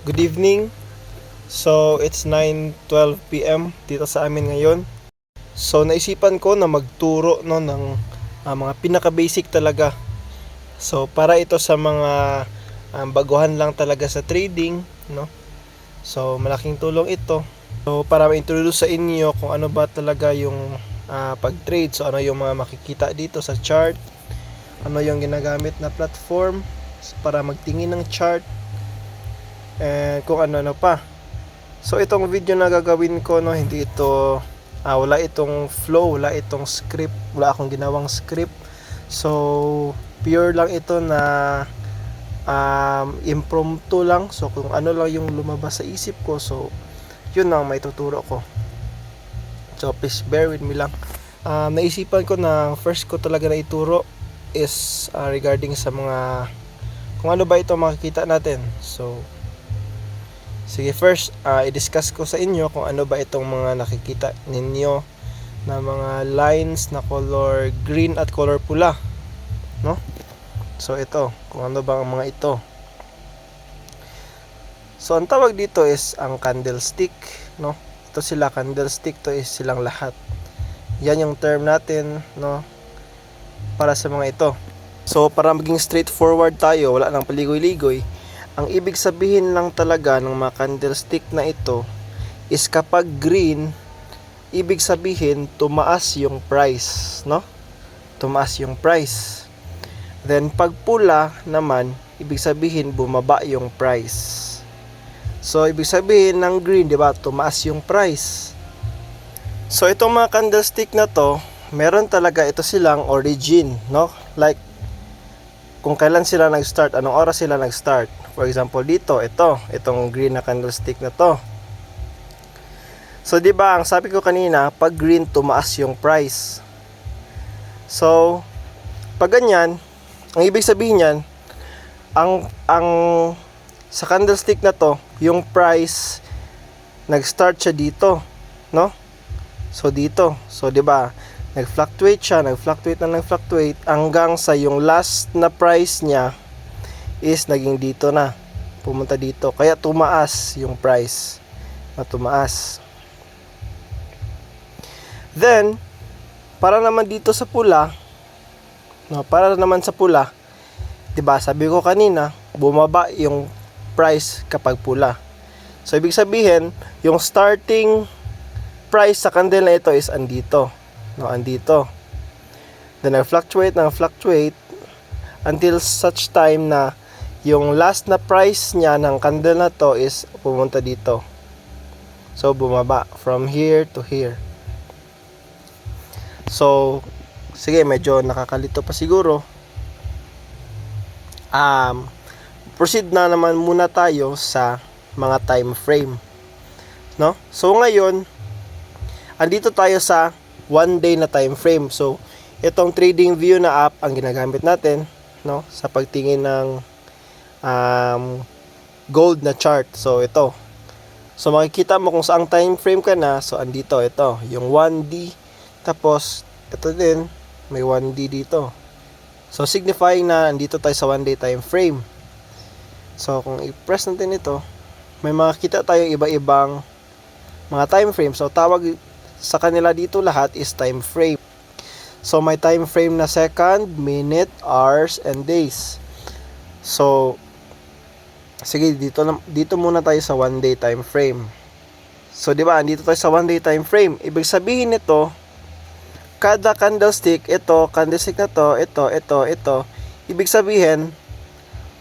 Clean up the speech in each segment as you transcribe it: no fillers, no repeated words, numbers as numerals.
Good evening. So, it's 9:12 p.m. dito sa amin ngayon. So, naisipan ko na magturo no ng mga pinaka-basic talaga. So, para ito sa mga baguhan lang talaga sa trading, no? So, malaking tulong ito. So, para ma-introduce sa inyo kung ano ba talaga yung pag-trade. So, ano yung mga makikita dito sa chart. Ano yung ginagamit na platform para magtingin ng chart. And kung ano-ano pa. So itong video na gagawin ko, no, hindi ito wala itong flow, wala itong script, wala akong ginawang script. So pure lang ito na impromptu lang. So kung ano lang yung lumabas sa isip ko, so yun ang may tuturo ko. So please bear with me lang. Naisipan ko na first ko talaga na ituro is regarding sa mga kung ano ba ito makikita natin. So sige, first, i-discuss ko sa inyo kung ano ba itong mga nakikita ninyo na mga lines na color green at color pula, no? So ito, kung ano ba ang mga ito. So ang tawag dito is ang candlestick, no? Ito sila, candlestick, to is silang lahat. Yan yung term natin, no? Para sa mga ito. So para maging straightforward tayo, wala nang paligoy-ligoy. Ang ibig sabihin lang talaga ng mga candlestick na ito is kapag green, ibig sabihin tumaas yung price, no? Tumaas yung price. Then pag pula naman, ibig sabihin bumaba yung price. So ibig sabihin ng green, 'di ba? Tumaas yung price. So itong mga candlestick na to, meron talaga ito silang origin, no? Like kung kailan sila nag-start, anong oras sila nag-start. For example, dito, itong green na candlestick na to. So, di ba, ang sabi ko kanina, pag green, tumaas yung price. So, pag ganyan, ang ibig sabihin niyan, ang sa candlestick na to, yung price, nag-start siya dito, no? So, dito. So, di ba, nag-fluctuate siya, nag-fluctuate hanggang sa yung last na price niya is naging dito na, pumunta dito, kaya tumaas yung price, na tumaas. Then para naman dito sa pula, no, para naman sa pula, 'di ba, sabi ko kanina, bumaba yung price kapag pula. So ibig sabihin, yung starting price sa candle na ito is andito, no, andito. Then nag-fluctuate until such time na yung last na price niya ng candle na to is pumunta dito. So bumaba from here to here. So sige, medyo nakakalito pa siguro. Proceed na naman muna tayo sa mga time frame, no? So ngayon, andito tayo sa 1 day na time frame. So itong trading view na app ang ginagamit natin, no, sa pagtingin ng gold na chart. So ito, so makikita mo kung saang time frame ka na. So andito, ito yung 1D, tapos ito din may 1D dito, so signifying na andito tayo sa 1 day time frame. So kung i-press natin ito, may makikita tayo iba-ibang mga time frame. So tawag sa kanila dito lahat is time frame. So may time frame na second, minute, hours, and days. So sige, dito muna tayo sa 1 day time frame. So di ba, andito tayo sa 1 day time frame. Ibig sabihin nito, kada candlestick, candlestick na to, ito, ibig sabihin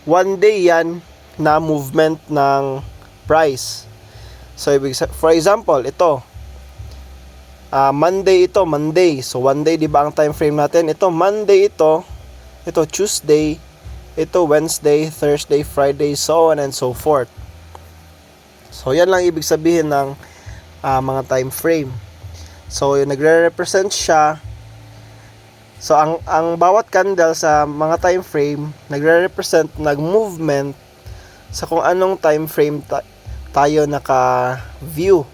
1 day yan na movement ng price. So for example, ito Monday, Monday. So 1 day, di ba ang time frame natin? Ito Monday, ito Tuesday, ito Wednesday, Thursday, Friday, so on and so forth. So yan lang ibig sabihin ng mga time frame. So yung nagre-represent siya. So ang bawat candle sa mga time frame nagre-represent nag-movement sa kung anong time frame tayo naka-view.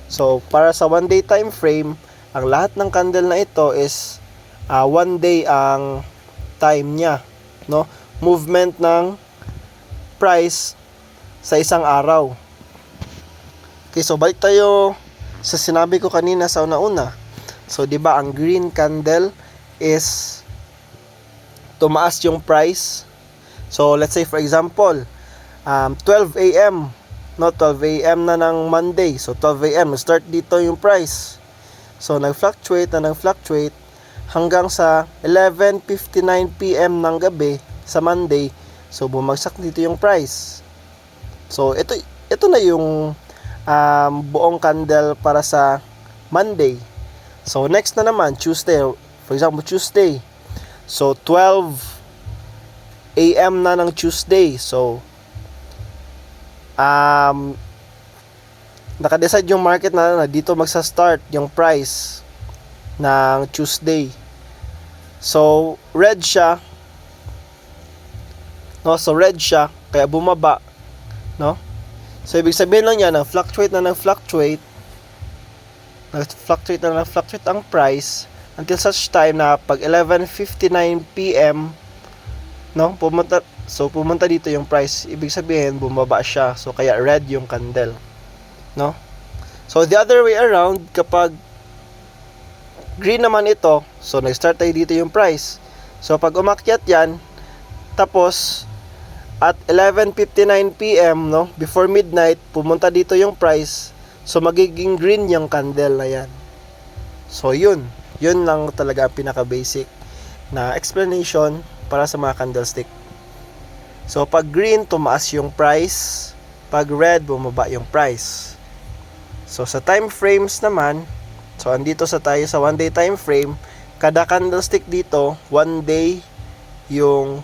So para sa 1 day time frame, ang lahat ng candle na ito is 1 day ang time niya, no? Movement ng price sa isang araw. Okay, so balik tayo sa sinabi ko kanina sa una-una. So, di ba, ang green candle is tumaas yung price. So, let's say for example, 12 a.m. No, 12 a.m. na ng Monday. So, 12 a.m. start dito yung price. So, nag-fluctuate hanggang sa 11:59 p.m. ng gabi sa Monday. So, bumagsak dito yung price. So, ito na yung buong candle para sa Monday. So, next na naman, Tuesday. For example, Tuesday. So, 12 a.m. na ng Tuesday. So, naka-decide yung market na dito magsa-start yung price ng Tuesday. So, red siya. No, so red siya kaya bumaba, no? So, ibig sabihin lang yan, nag-fluctuate ang price until such time na pag 11:59 p.m. no, pumunta dito yung price. Ibig sabihin, bumaba siya. So, kaya red yung candle, no? So, the other way around, kapag green naman ito, so, nag-start tayo dito yung price. So, pag umakyat yan, tapos, at 11:59 p.m., no, before midnight, pumunta dito yung price. So, magiging green yung candle na yan. So, yun lang talaga ang pinaka-basic na explanation para sa mga candlestick. So, pag green, tumaas yung price. Pag red, bumaba yung price. So, sa time frames naman, so, andito tayo sa 1 day time frame. Kada candlestick dito, 1 day yung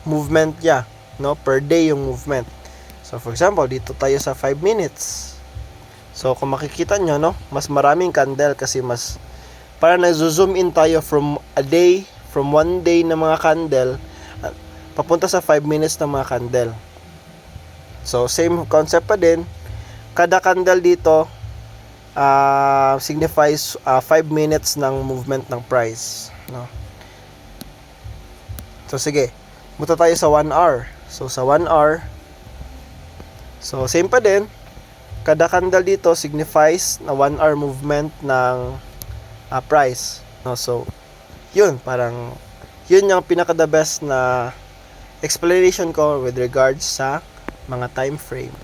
movement niya, no? Per day yung movement. So, for example, dito tayo sa 5 minutes. So, kung makikita nyo, no? Mas maraming candle kasi mas para nag-zoom in tayo from a day, from 1 day na mga candle, papunta sa 5 minutes na mga candle. So, same concept pa din. Kada candle dito signifies 5 minutes ng movement ng price, no? So, sige. Punta tayo sa 1 hour. So, sa 1 hour, so, same pa din. Kada candle dito signifies na 1 hour movement ng price, no? So, yun, parang yun yung pinaka the best na explanation ko with regards sa mga time frame.